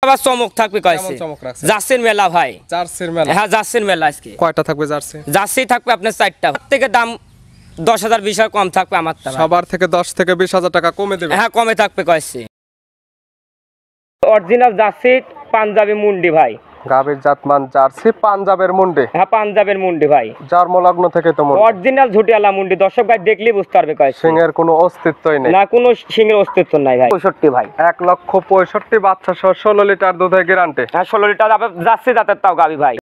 আবার চমক থাকবে কয়েছে জার্সির মেলা ভাই জার্সির মেলা হ্যাঁ জার্সির মেলা আজকে কয়টা থাকবে জার্সি জার্সি থাকবে আপনার 4টা থেকে দাম 10,000 20,000 কম থাকবে আমার সবার থেকে 10 থেকে 20,000 টাকা কমে দেবে হ্যাঁ কমে থাকবে কয়েছে অরিজিনাল জার্সি পাঞ্জাবি মুন্ডি ভাই গাভীর জাতমান জার্সি পাঞ্জাবের মুন্ডি হ্যাঁ পাঞ্জাবের মুন্ডি ভাই জন্মলগ্ন থেকে তো মুন্ডি অরিজিনাল ঝুটিয়ালা মুন্ডি দর্শক ভাই দেখলেই বুঝতে পারবে কয়েছে সিংহের কোনো অস্তিত্বই নেই না কোনো সিংহের অস্তিত্ব নাই ভাই 65 ভাই 1,65,000 বাচ্চা সহ 16 লিটার দুধের গ্যারান্টি হ্যাঁ 16 লিটার আবার জার্সি জাতের তাও গাবি ভাই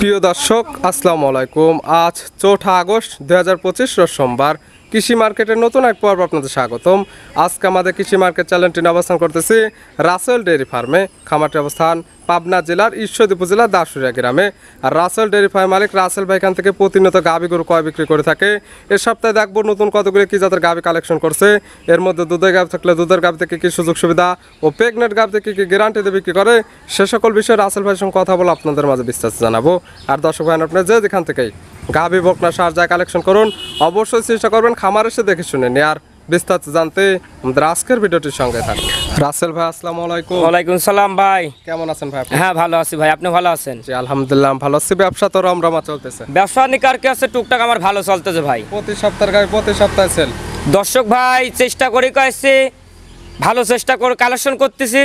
প্রিয় দর্শক আসসালামু আলাইকুম আজ 4 আগস্ট 2025 রোজ সোমবার কৃষি মার্কেটের নতুন এক পর্ব আপনাদের স্বাগতম আজকে আমাদের কৃষি মার্কেট চ্যানেলটি অবস্থান করতেছি রাসেল ডেয়ারি ফার্মে খামারটির অবস্থান পাবনা জেলার ঈশ্বরদী উপজেলার দাসুরিয়া গ্রামে আর রাসেল ডেয়ারি ফার্ম মালিক রাসেল ভাই এখান থেকে প্রতিনিয়ত গাভী গরু ক্রয় বিক্রি করে থাকে এর সপ্তাহে দেখবো নতুন কতগুলো কি জাতের গাভী কালেকশন করছে এর মধ্যে দুধের গাভী থাকলে দুধের গাভী থেকে কি সুযোগ সুবিধা ও প্রেগনেন্ট গাভী থেকে কি গ্যারান্টিতে বিক্রি করে সে সকল বিষয়ে রাসেল ভাইয়ের সঙ্গে কথা বলে আপনাদের মাঝে বিস্তারিত জানাবো আর দর্শক ভাই আপনারা যেখান থেকেই গাভী বকনা সার যায় কালেকশন করুন অবশ্যই চেষ্টা করবেন খামার এসে দেখে শুনে নিয়ে আর বিস্তারিত জানতে আমাদের আজকের ভিডিওটির সঙ্গে থাকুন রাসেল ভাই আসসালামু আলাইকুম ওয়ালাইকুম সালাম ভাই কেমন আছেন ভাই হ্যাঁ ভালো আছি ভাই আপনি ভালো আছেন জি আলহামদুলিল্লাহ ভালো আছি ব্যবসা তো রমরমা চলতেছে ব্যবসা নিকার কি আছে টুকটাক আমার ভালো চলতেছে ভাই প্রতি সপ্তাহে গাভী প্রতি সপ্তাহে সেল দর্শক ভাই চেষ্টা করি কয়েছে ভালো চেষ্টা করে কালেকশন করতেছি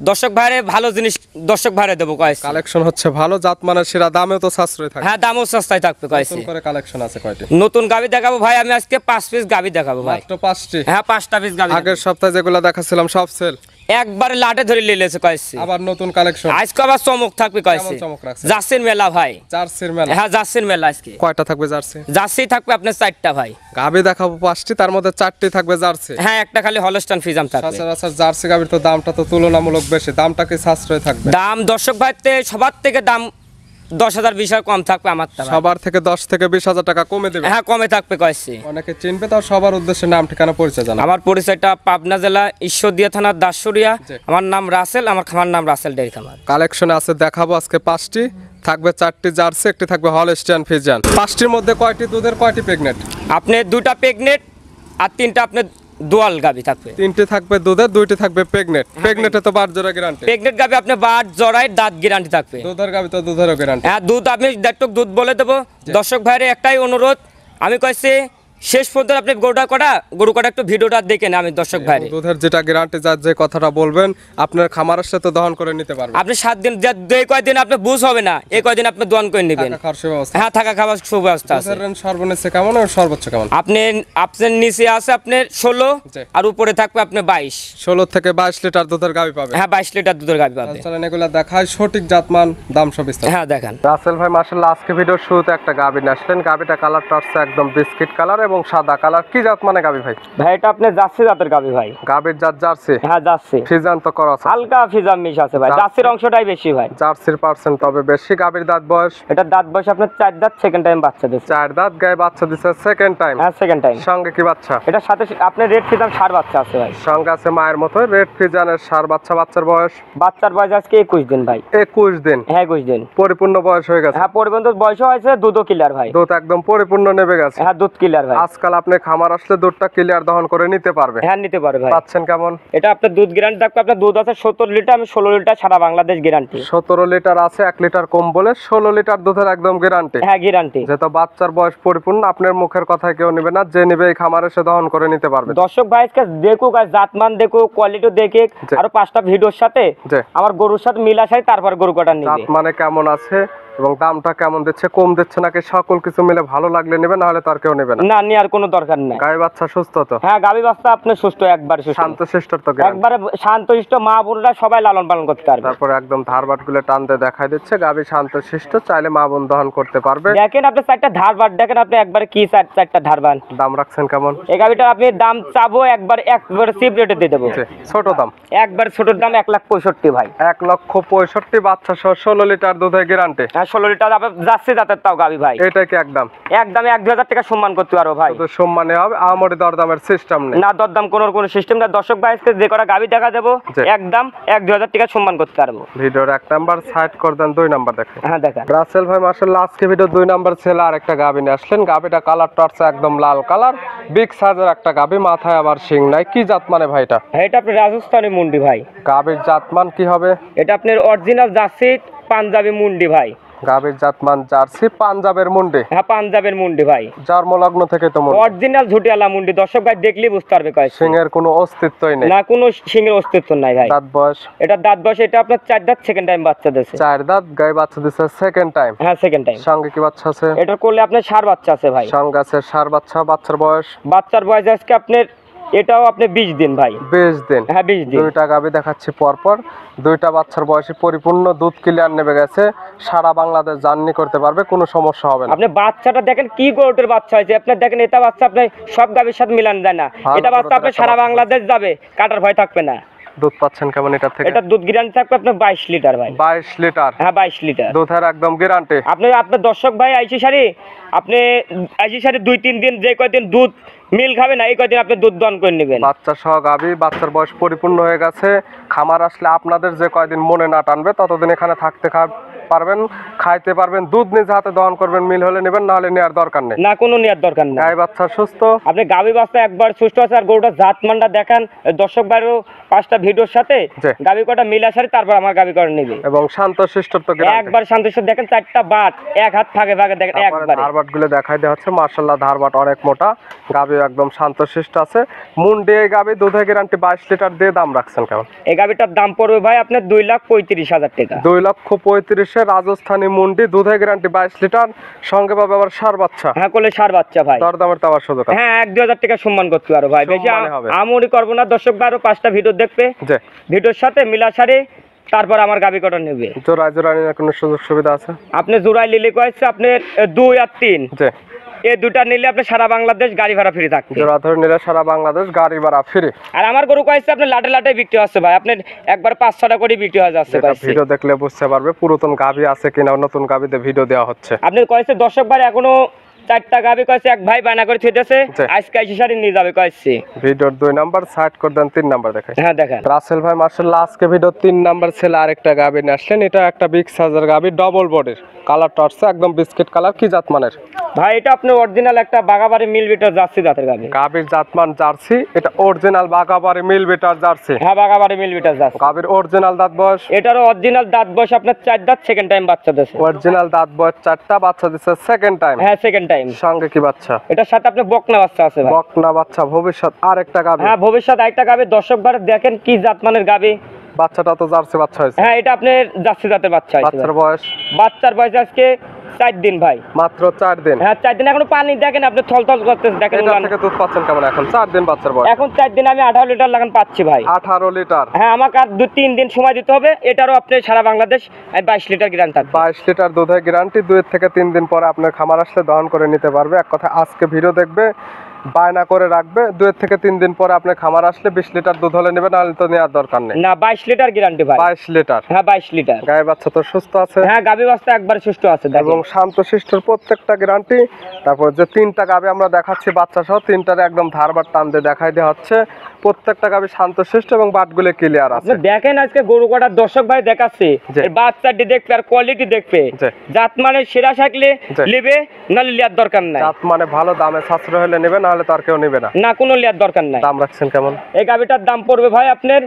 দর্শক ভাইরে ভালো জিনিস দর্শক ভাইরে দেবো কয়েছে কালেকশন হচ্ছে ভালো জাতমানের সেরা দামেও তো সাশ্রয় থাকে হ্যাঁ দামও সস্তায় থাকবে কয়েছে নতুন করে কালেকশন আছে কয়টি নতুন গাবি দেখাবো ভাই আমি আজকে 5 পিস গাবি দেখাবো ভাই মাত্র 5টি হ্যাঁ 5টা পিস গাবি আগের সপ্তাহে যেগুলো দেখাছিলাম সব সেল একবারে লাটে ধরে লিলেছে কয়েছে আবার নতুন কালেকশন আজকে আবার চমক থাকবে কয়েছে চমক রাখছে জার্সির মেলা ভাই জার্সির মেলা হ্যাঁ জার্সির মেলা আজকে কয়টা থাকবে জার্সি জার্সি থাকবে আপনার 4টা ভাই গাভী দেখাবো 5টি তার মধ্যে 4টি থাকবে জার্সি হ্যাঁ একটা খালি হলস্টাইন ফ্রিজাম থাকবে সচরাচর জার্সি গাভীর তো দামটা তো তুলনামূলক বেশি দামটা কি সাশ্রয় থাকবে দাম দর্শক ভাইতে সবার থেকে দাম 10,000 20,000 কম থাকবে আমার সবার থেকে 10 থেকে 20,000 টাকা কমে দেবে হ্যাঁ কমে থাকবে কয়েছে অনেকে চিনবে তাও সবার উদ্দেশ্যে নাম ঠিকানা পরিচয় জানাবো আমার পরিচয়টা পাবনা জেলা ঈশ্বরদী থানার দাসুরিয়া আমার নাম রাসেল আমার খামার নাম রাসেল ডেয়ারি খামার কালেকশনে আছে দেখাবো আজকে 5টি থাকবে 4টি জার্সি একটি থাকবে হলস্টাইন ফ্রিজিয়ান 5টির মধ্যে কয়টি দুধের কয়টি প্রেগনেন্ট আপনি 2টা প্রেগনেন্ট আর 3টা আপনি দুয়াল গাবি থাকবে 3টি থাকবে দুধের 2টি থাকবে প্রেগনেন্ট প্রেগনেন্টে তো বার জোড়া গ্যারান্টি প্রেগনেন্ট গাবি আপনি বার জড়াই দাঁত গ্যারান্টি থাকবে দুধের গাবি তো দুধেরও গ্যারান্টি হ্যাঁ দুধ আমি দেখটক দুধ বলে দেবো দর্শক ভাইরে একটাই অনুরোধ আমি কইছি শেষ পর্যন্ত আপনি গরু কটা একটু ভিডিওটা দেখেন আমি দর্শক ভাইরে দুধের যেটা গ্যারান্টি যার যে কথাটা বলবেন আপনার খামারের সাথে দহন করে নিতে পারবেন আপনি 7 দিন যে কয়দিন আপনি বুঝ হবে না এই কয়দিন আপনি দহন করে নেবেন হ্যাঁ থাকা খাওয়ার সুব্যবস্থা আছে সর্বনিম্ন কেমন আর সর্বোচ্চ কেমন আপনার নিচে আছে আপনার 16 আর উপরে থাকবে আপনার 22 16 থেকে 22 লিটার দুধের গাভী পাবে হ্যাঁ 22 লিটার দুধের গাভী পাবে চলেন এগুলা দেখাই সঠিক জাতমান দাম সব বিস্তারিত হ্যাঁ দেখেন রাসেল ভাই মাশাআল্লাহ আজকে ভিডিওর শুরুতে একটা গাভী নিয়ে আসলেন গাভীটা কালারটা হচ্ছে একদম বিস্কিট কালার এবং সাদা কালার কি জাত মানে গাভী ভাই ভাই এটা আপনি জার্সি জাতের গাভী ভাই গাভীর জাত জার্সি হ্যাঁ জার্সি ফিজান তো করা আছে হালকা ফিজাম মিশ আছে ভাই জার্সির অংশটাই বেশি ভাই জার্সির পার্সেন্ট তবে বেশি গাভীর দাঁত বয়স এটা দাঁত বয়স আপনার 4 দাঁত সেকেন্ড টাইম বাচ্চা দিচ্ছে 4 দাঁত গায়ে বাচ্চা দিছে সেকেন্ড টাইম হ্যাঁ সেকেন্ড টাইম সঙ্গে কি বাচ্চা এটা সাথে আপনার রেড ফিজাম সার বাচ্চা আছে ভাই সঙ্গে আছে মায়ের মতো রেড ফিজানের সার বাচ্চা বাচ্চার বয়স আজকে 21 দিন ভাই 21 দিন হ্যাঁ 21 দিন পরিপূর্ণ বয়স হয়ে গেছে হ্যাঁ পরিপূর্ণ বয়স হয়েছে দুধও ক্লিয়ার ভাই দুধ একদম পরিপূর্ণ নেবে গেছে হ্যাঁ দুধ ক্লিয়ার ভাই আজকাল আপনি খামার আসলে দুধটা ক্লিয়ার দহন করে নিতে পারবে হ্যাঁ নিতে পারবে ভাই পাচ্ছেন কেমন এটা আপনার দুধ গ্যারান্টি থাকবে আপনার দুধ আছে 70 লিটার আমি 16 লিটার সারা বাংলাদেশ গ্যারান্টি 17 লিটার আছে 1 লিটার কম বলে 16 লিটার দুধের একদম গ্যারান্টি হ্যাঁ গ্যারান্টি যেটা বাচ্চার বয়স পরিপূর্ণ আপনার মুখের কথা কেউ নেবে না যে নেবে এই খামারে সে দহন করে নিতে পারবে দর্শক ভাই আজকে দেখুক আর জাতমান দেখুক কোয়ালিটি দেখে আরো 5টা ভিডিওর সাথে আমার গরুর সাথে মিল আসাই তারপর গরু কাটা নিবে জাত মানে কেমন আছে এবং দামটা কেমন দিচ্ছে কম দিচ্ছে নাকি সকল কিছু মিলে ভালো লাগলে নেবে না হলে তার কেউ নেবে না না নিয়ার কোনো দরকার নাই গাই বাচ্চা সুস্থ তো হ্যাঁ গাবি বাচ্চা আপনি সুস্থ একবার সুস্থ শান্তশিষ্ট তো একবারে শান্তশিষ্ট মা বোনরা সবাই লালন পালন করতে পারবে তারপর একদম ধারবাট গুলো টানতে দেখাই দিচ্ছে গাবি শান্তশিষ্ট চাইলে মা বোন দহন করতে পারবে দেখেন আপনি 4টা ধারবাট দেখেন আপনি একবারে কি 4টা ধারবান দাম রাখছেন কেমন এই গাবিটা আপনি দাম চাবো একবার চিপ রেটে দিয়ে দেবো ছোট দাম একবার ছোট দাম 1,65,000 ভাই 1,65,000 বাচ্চা সহ 16 লিটার দুধের গ্যারান্টি হ্যাঁ হ্যাঁ 16 লিটার যাচ্ছে জাতের তাও গাবি ভাই। এটা কি একদম একদমে 1-2 হাজার টাকা সম্মান করতে পারবো ভাই। তো সম্মানে হবে, আমারই দরদামের সিস্টেম নেই। না দরদাম কোনো সিস্টেম না। দর্শক ভাই আজকে যে কটা গাবি দেখা দেবো জি। একদম 1-2 হাজার টাকা সম্মান করতে পারবো। ভিডিওর 1 নাম্বার সাইড করে দেন, 2 নাম্বার দেখেন। হ্যাঁ দেখেন রাসেল ভাই মাশাআল্লাহ আজকে ভিডিও 2 নাম্বার ছেলে আর একটা গাবি নিয়ে আসলেন। গাবিটা কালারটা আছে একদম লাল কালার, বিগ সাইজের একটা গাবি, মাথায় আবার শিং নাই। কি জাত মানে ভাই এটা? এটা আপনার রাজস্থানী মুন্ডি ভাই। গাবির জাতমান কি হবে? এটা আপনার অরিজিনাল জার্সি পাঞ্জাবি মুন্ডি ভাই। গাবির জাতমান জার্সি পাঞ্জাবের মুন্ডি। হ্যাঁ পাঞ্জাবের মুন্ডি ভাই, জন্মলগ্ন থেকে তো মুন্ডি। অরিজিনাল ঝুটিয়ালা মুন্ডি। দর্শক ভাই দেখলেই বুঝতে পারবে কয় সিংহের কোনো অস্তিত্বই নেই। না, কোনো সিংহের অস্তিত্ব নাই ভাই। দাঁত বয়স? এটা দাঁত বয়স এটা আপনার 4 দাঁত, সেকেন্ড টাইম বাচ্চা দিয়েছে। 4 দাঁত, গায়ে বাচ্চা দিছে সেকেন্ড টাইম। হ্যাঁ সেকেন্ড টাইম। সঙ্গে কি বাচ্চা আছে? এটা করলে আপনার 4 বাচ্চা আছে ভাই। সঙ্গে আছে 4 বাচ্চা। বাচ্চার বয়স? বাচ্চার বয়স আজকে আপনার এটাও আপনি 20 দিন ভাই। 20 দিন। হ্যাঁ 20 দিন। 2টা গাবি দেখাচ্ছি পরপর। 2টা বাচ্চার বয়সে পরিপূর্ণ, দুধ ক্লিয়ার নেবে গেছে, সারা বাংলাদেশ জার্নি করতে পারবে, কোনো সমস্যা হবে না। আপনি বাচ্চাটা দেখেন কি গরুটের বাচ্চা হয়েছে। আপনার দেখেন এটা বাচ্চা আপনি সব গাবির সাথে মিলান যায় না। ভালো এটা বাচ্চা আপনি গরুটের সারা একটা বাংলাদেশ যাবে, কাটার ভয় থাকবে না। দুধ পাচ্ছেন কেমন এটা থেকে? এটা দুধ গ্যারান্টি থাকবে আপনার 22 লিটার ভাই। 22 লিটার? হ্যাঁ 22 লিটার দুধের একদম গ্যারান্টি। আপনার দর্শক ভাই আইসি সারি আপনি আইসি সারি 2-3 দিন যে কয়দিন দুধ মিল খাবে না, এই কয়দিন আপনি দুধ দন করে নেবেন। বাচ্চা সহ গাবি, বাচ্চার বয়স পরিপূর্ণ হয়ে গেছে। খামার আসলে আপনাদের যে কয়দিন মনে না টানবে ততদিন এখানে থাকতে পারবেন, খাইতে পারবেন, দুধ নিজ হাতে দহন করবেন, মিল হলে নেবেন, না হলে নেওয়ার দরকার নেই। না কোনো নেওয়ার দরকার নেই। গাই বাচ্চা সুস্থ? আপনি গাবি বাচ্চা একবার সুস্থ আছে। আর গরুটা জাত মানটা দেখান দর্শক ভাইয়েরও 5টা ভিডিওর সাথে জি। গাবি কটা মিল আসারে তারপর আমার গাবি কটা নেবে। এবং শান্ত শিষ্ট তো গ্যারান্টি। একবার শান্তিশ্বর দেখেন 4টা বাট, এক হাত ফাঁকে ফাঁকে দেখেন একবারে। ধারবাট গুলো দেখাই দেওয়া হচ্ছে, মাশাআল্লাহ ধারবাট অনেক মোটা। গাবি একদম শান্ত শিষ্ট আছে। মুন্ডি এই গাবি, দুধের গ্যারান্টি 22 লিটার দিয়ে দাম রাখছেন কেমন? এই গাবিটার দাম পড়বে ভাই আপনার 2,35,000 টাকা। 2,35,000 রাজস্থানী মুন্ডি, দুধের গ্যারান্টি 22 লিটার, সঙ্গে পাবে আবার 4 বাচ্চা। হ্যাঁ কোলে 4 বাচ্চা ভাই। দরদামের তো আবার সুযোগ আছে। হ্যাঁ 1-2 হাজার টাকা সম্মান করতে পারো ভাই, বেশি সম্মানে হবে। আমরি করবো না। দর্শক ভাই আরো 5টা ভিডিও দেখবে, জি। ভিডিওর সাথে মিলা সারে তারপর আমার গাবি কটা নেবে। জোড়ায় জোড়ায় নিয়ে কোনো সুযোগ সুবিধা আছে? আপনি জোড়ায় লিলে কয়েছে আপনার 2 আর 3, জি। এই দুটা নিলে আপনি সারা বাংলাদেশ গাড়ি ভাড়া ফ্রি থাকবে। জোড়া ধরে নিলে সারা বাংলাদেশ গাড়ি ভাড়া ফ্রি। আর আমার গরু কয়েছে আপনার লাটে লাটে বিক্রি হচ্ছে ভাই, আপনার একবার 5-6টা করে বিক্রি হয়ে যাচ্ছে ভাই। ভিডিও দেখলে বুঝতে পারবে পুরাতন গাভি আছে কিনা, নতুন গাভিতে ভিডিও দেওয়া হচ্ছে। আপনি কয়েছে দর্শক ভাই এখনো 4টা গাবি কয়েছে, এক ভাই বায়না করে থুইতেছে জি। আজকে আইসি সারি নিয়ে যাবে কয়েছে। ভিডিওর 2 নাম্বার সাইড করে দেন, 3 নাম্বার দেখাই। হ্যাঁ দেখেন রাসেল ভাই মাশাআল্লাহ আজকে ভিডিও 3 নাম্বার ছেলে আরেকটা গাবি নিয়ে আসলেন। এটা একটা বিগ সাইজের গাবি, ডবল বডির, কালার টর্চে একদম বিস্কিট কালার। কি জাত মানের ভাই? এটা আপনার অরিজিনাল একটা বাগাবাড়ি মিল বিটার জার্সি জাতের গাবি। গাবির জাতমান জার্সি, এটা অরিজিনাল বাগাবাড়ি মিল বিটার জার্সি। হ্যাঁ বাগাবাড়ি মিল বিটার জার্সি। গাবির অরিজিনাল দাঁত বয়স? এটারও অরিজিনাল দাঁত বয়স আপনার 4 দাঁত, সেকেন্ড টাইম বাচ্চা দিয়েছে। অরিজিনাল দাঁত বয়স 4টা, বাচ্চা দিচ্ছে সেকেন্ড টাইম। হ্যাঁ সেকেন্ড টাইম। সঙ্গে কি বাচ্চা? এটার সাথে আপনার বকনা বাচ্চা আছে ভাই। বকনা বাচ্চা, ভবিষ্যৎ আরেকটা গাবি। হ্যাঁ ভবিষ্যৎ আরেকটা গাবি। দর্শক ভাই দেখেন কি জাতমানের গাবি। বাচ্চাটা তো জার্সি বাচ্চা হয়েছে। হ্যাঁ এটা আপনার জার্সি জাতের বাচ্চা হয়েছে। বাচ্চার বয়স? বাচ্চার বয়স আজকে 4 দিন ভাই। মাত্র 4 দিন? হ্যাঁ 4 দিন। এখনো পানি দেখেন আপনি থলথল করতেছে দেখেন। এটা থেকে দুধ পাচ্ছেন কেমন এখন? 4 দিন বাচ্চার বয়স। এখন 4 দিন আমি 18 লিটার লাগান পাচ্ছি ভাই। 18 লিটার? হ্যাঁ আমাকে আর 2-3 দিন সময় দিতে হবে। এটারও আপনি সারা বাংলাদেশ 22 লিটার গ্যারান্টি থাকবে। 22 লিটার দুধের গ্যারান্টি। 2 থেকে 3 দিন পরে আপনার খামার আসলে দহন করে নিতে পারবে। এক কথা আজকে ভিডিও দেখবে, বায়না করে রাখবে, 2 থেকে 3 দিন পরে আপনার খামার আসলে 20 লিটার দুধ হলে নেবে, নাহলে তো নেওয়ার দরকার নেই। না 22 লিটার গ্যারান্টি ভাই। 22 লিটার? হ্যাঁ 22 লিটার। গায়ে বাচ্চা তো সুস্থ আছে? হ্যাঁ গাবি বাচ্চা একবার সুস্থ আছে দেখেন। এবং শান্তশিষ্টর প্রত্যেকটা গ্যারান্টি। তারপর যে 3টা গাবি আমরা দেখাচ্ছি বাচ্চা সহ, 3টার একদম ধারবার টান দিয়ে দেখাই দেওয়া হচ্ছে। প্রত্যেকটা গাবি শান্তশিষ্ট এবং বাটগুলো ক্লিয়ার আছে। আপনি দেখেন আজকে গরু কটার দর্শক ভাই দেখাচ্ছে, জি। এর বাচ্চাটি দেখবে আর কোয়ালিটি দেখবে। জি। জাত মানে সেরা থাকলে জি। নেবে, নাহলে লিয়ার দরকার নাই। জাত মানে ভালো, দামে সাশ্রয় হলে নেবে, নাহলে তো আর কেউ নেবে না। না কোনো লিয়ার দরকার নাই। দাম রাখছেন কেমন? এই গাবিটার দাম পড়বে ভাই আপনার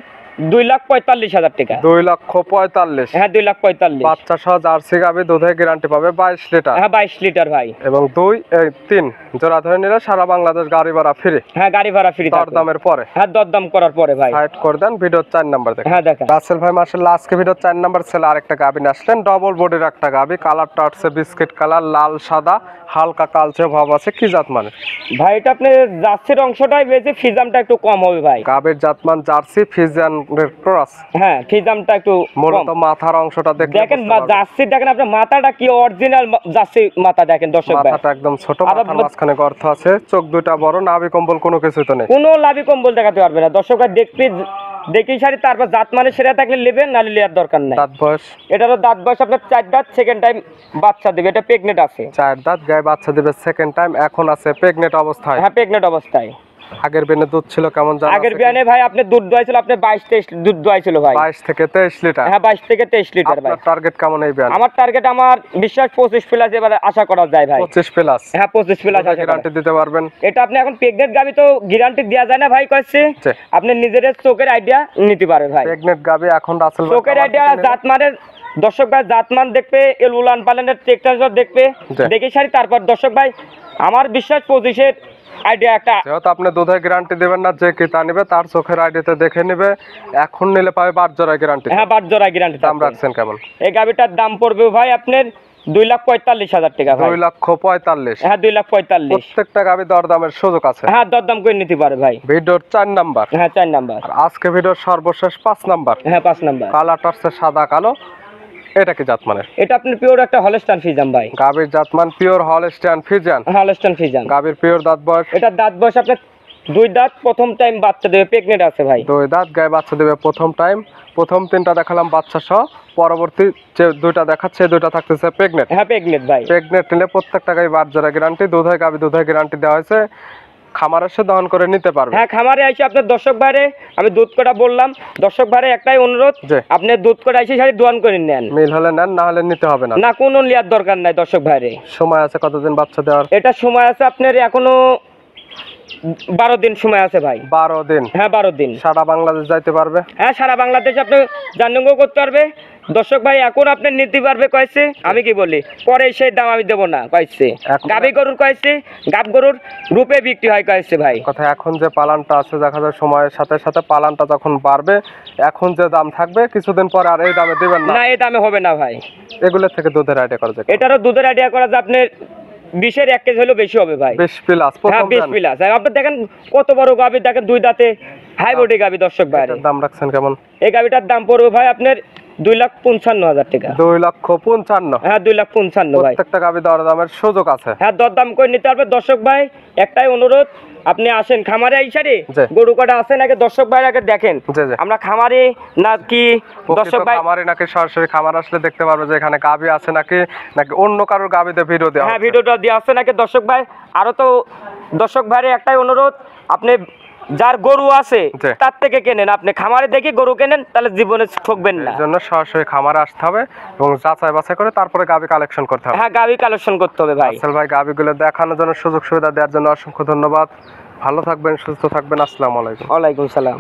2,45,000 টাকা। 2,45,000? হ্যাঁ 2,45,000। বাচ্চা সহ জার্সি গাবি, দুধের গ্যারান্টি পাবে 22 লিটার। হ্যাঁ 22 লিটার ভাই। এবং 3 জোড়া ধরে নিলে সারা বাংলাদেশ গাড়ি ভাড়া ফ্রি। হ্যাঁ গাড়ি ভাড়া ফ্রি থাকবে। দরদামের পরে? হ্যাঁ দরদাম করার পরে ভাই। সাইড করে দেন, ভিডিও 4 নাম্বার দেখেন। হ্যাঁ দেখেন রাসেল ভাই মাশাআল্লাহ আজকে ভিডিও 4 নাম্বার ছেলে আরেকটা গাবি নিয়ে আসলেন। ডবল বডির একটা গাবি, কালারটা হচ্ছে বিস্কিট কালার, লাল সাদা, হালকা কালচে ভাব আছে। কি জাত মানে ভাই? এটা আপনি জার্সির অংশটাই বেশি, ফিজামটা একটু কম হবে ভাই। গাবির জাতমান জার্সি ফিজিয়ানের ক্রস। হ্যাঁ ফিজামটা একটু মূলত কম। মাথার অংশটা দেখেন, দেখেন জার্সি দেখেন আপনার মাথাটা কি অরিজিনাল জার্সি মাথা দেখেন দর্শক ভাই। মাথাটা একদম ছোট, আবার মাথার মাঝখানে গর্ত আছে, চোখ দুটা বড়, নাভি কম্বল কোনো কিছু তো নেই। কোনো লাভি কম্বল দেখাতে পারবে না দর্শক ভাই। দেখি সারি তারপর জাত মানে সেরা থাকলে নেবেন, নাহলে নেওয়ার দরকার নাই। দাঁত বয়স? এটারও দাঁত বয়স আপনার 4 দাঁত, সেকেন্ড টাইম বাচ্চা দেবে, এটা প্রেগনেন্ট আছে। 4 দাঁত, গায়ে বাচ্চা দেবে সেকেন্ড টাইম, এখন আছে প্রেগনেন্ট অবস্থায়। হ্যাঁ প্রেগনেন্ট অবস্থায়। আগের বেনে দুধ ছিল কেমন জানা আগের আছে কি? বিয়ানে ভাই আপনি দুধ দোয়াইছিল, আপনি 22-23 দুধ দোয়াইছিল ভাই। 22 থেকে 23 লিটার। হ্যাঁ 22 থেকে 23 লিটার ভাই। আপনার টার্গেট কেমন এই বিয়ান? আমার টার্গেট, আমার বিশ্বাস 25 প্লাস এবারে আশা করা যায় ভাই। 25 প্লাস? হ্যাঁ 25 প্লাস আশা করা। গ্যারান্টি দিতে পারবেন? এটা আপনি এখন প্রেগনেন্ট গাবি তো গ্যারান্টি দেওয়া যায় না ভাই, কইছে জি। আপনি নিজের চোখের আইডিয়া নিতে পারে ভাই। প্রেগনেন্ট গাবি এখন রাসেল ভাই চোখের আইডিয়া, জাত মানের দর্শক ভাই জাত মান দেখবে, এল উলান পালানের টেক্সচার দেখবে, জি। দেখে সারি তারপর দর্শক ভাই আমার বিশ্বাস 25-এর আইডিয়া একটা। যেহেতু আপনি দুধের গ্যারান্টি দেবেন না, যে ক্রেতা নেবে তার চোখের আইডিতে দেখে নেবে। এখন নিলে পাবে 12 জোড়া গ্যারান্টি। হ্যাঁ 12 জোড়া গ্যারান্টি। দাম রাখছেন কেমন? এই গাবিটার দাম পড়বে ভাই আপনার 2,45,000 টাকা ভাই। 2,45,000? হ্যাঁ 2,45,000। প্রত্যেকটা গাবি দরদামের সুযোগ আছে। হ্যাঁ দরদাম করে নিতে পারে ভাই। ভিডিওর 4 নাম্বার। হ্যাঁ 4 নাম্বার। আর আজকে ভিডিওর সর্বশেষ 5 নাম্বার। হ্যাঁ 5 নাম্বার। কালারটা হচ্ছে সাদা কালো। এটা কি জাতমানের? এটা আপনার পিওর একটা হলস্টাইন ফ্রিজিয়ান ভাই। গাবির জাতমান pure Holstein Friesian. Holstein Friesian. গাবির পিওর দাঁত বয়স? এটা দাঁত বয়স আপনার 2 দাঁত, প্রথম টাইম বাচ্চা দেবে, প্রেগনেন্ট আছে ভাই। 2 দাঁত, গায়ে বাচ্চা দেবে প্রথম টাইম। প্রথম 3টা দেখালাম বাচ্চা সহ, পরবর্তী যে 2টা দেখাচ্ছে 2টা থাকতেছে প্রেগনেন্ট। হ্যাঁ প্রেগনেন্ট ভাই। প্রেগনেন্ট নিলে প্রত্যেকটা গাবি 12 জোড়া গ্যারান্টি। দুধের গাবি দুধের গ্যারান্টি দেওয়া হয়েছে, খামার এসে দহন করে নিতে পারবে। হ্যাঁ খামারে আইসে আপনার দর্শক ভাইরে আমি দুধ কটা বললাম, দর্শক ভাইরে একটাই অনুরোধ, জি। আপনি দুধ কটা আইসে সারি দোয়ান করে নেন। মিল হলে নেন, না হলে নিতে হবে না। না কোনো লিয়ার দরকার নাই দর্শক ভাইরে। সময় আছে কতদিন বাচ্চা দেওয়ার? এটা সময় আছে আপনার এখনো 12 দিন সময় আছে ভাই। 12 দিন? হ্যাঁ 12 দিন। সারা বাংলাদেশ যাইতে পারবে? হ্যাঁ সারা বাংলাদেশ আপনি জার্নিও করতে পারবে। দর্শক ভাই এখন আপনি নিতে পারবে কয়েছে, আমি কি বলি পরে সেই দাম আমি দেবো না কয়েছে। এখন- গাবি গরুর কয়েছে, গাব গরুর রূপে বিক্রি হয় কয়েছে ভাই। কথা এখন যে পালানটা আছে দেখা যায় সময়ের সাথে সাথে পালানটা যখন বাড়বে, এখন যে দাম থাকবে কিছুদিন পরে আর এই দামে দিবেন না। না এই দামে হবে না ভাই। এগুলো থেকে দুধের আইডিয়া করা যায়? এটারও দুধের আইডিয়া করা যায় আপনার 20-এর 1 কেজি হলেও বেশি হবে ভাই। 20 প্লাস? হ্যাঁ 20 প্লাস। আপনি দেখেন কত বড় গাবি, দেখেন 2 দাঁতে হাই বডি গাবি দর্শক ভাই। দাম রাখছেন কেমন? এই গাবিটার দাম পড়বে ভাই আপনার 2,55,000 টাকা। 2,55,000? হ্যাঁ 2,55,000 ভাই। প্রত্যেকটা গাবি দর দামের সুযোগ আছে। হ্যাঁ দরদাম করে নিতে পারবে দর্শক ভাই। একটাই অনুরোধ, আপনি আসেন খামারে আইসারে, জি। গরু কটা আছে নাকি দর্শক ভাই আগে দেখেন। জি, জি। আমরা খামারে নাকি দর্শক ভাই, খামারে নাকি সরাসরি খামার আসলে দেখতে পারবে যে এখানে গাবি আছে নাকি নাকি অন্য কারোর গাবিতে ভিডিও দেওয়া হ্যাঁ হচ্ছে? ভিডিওটা দিয়ে আসছে নাকি দর্শক ভাই। আরো তো দর্শক ভাইরে একটাই অনুরোধ, আপনি যার গরু আছে জি। তার থেকে কেনেন, আপনি খামারে দেখে গরু কেনেন, তাহলে জীবনে ঠকবেন না। এর জন্য সরাসরি খামারে আসতে হবে এবং যাচাই বাছাই করে তারপরে গাবি কালেকশন করতে হবে। হ্যাঁ গাবি কালেকশন করতে হবে ভাই। আসল ভাই গাবিগুলো দেখানোর জন্য, সুযোগ সুবিধা দেওয়ার জন্য অসংখ্য ধন্যবাদ। ভালো থাকবেন, সুস্থ থাকবেন। আসসালামু আলাইকুম। ওয়ালাইকুম সালাম।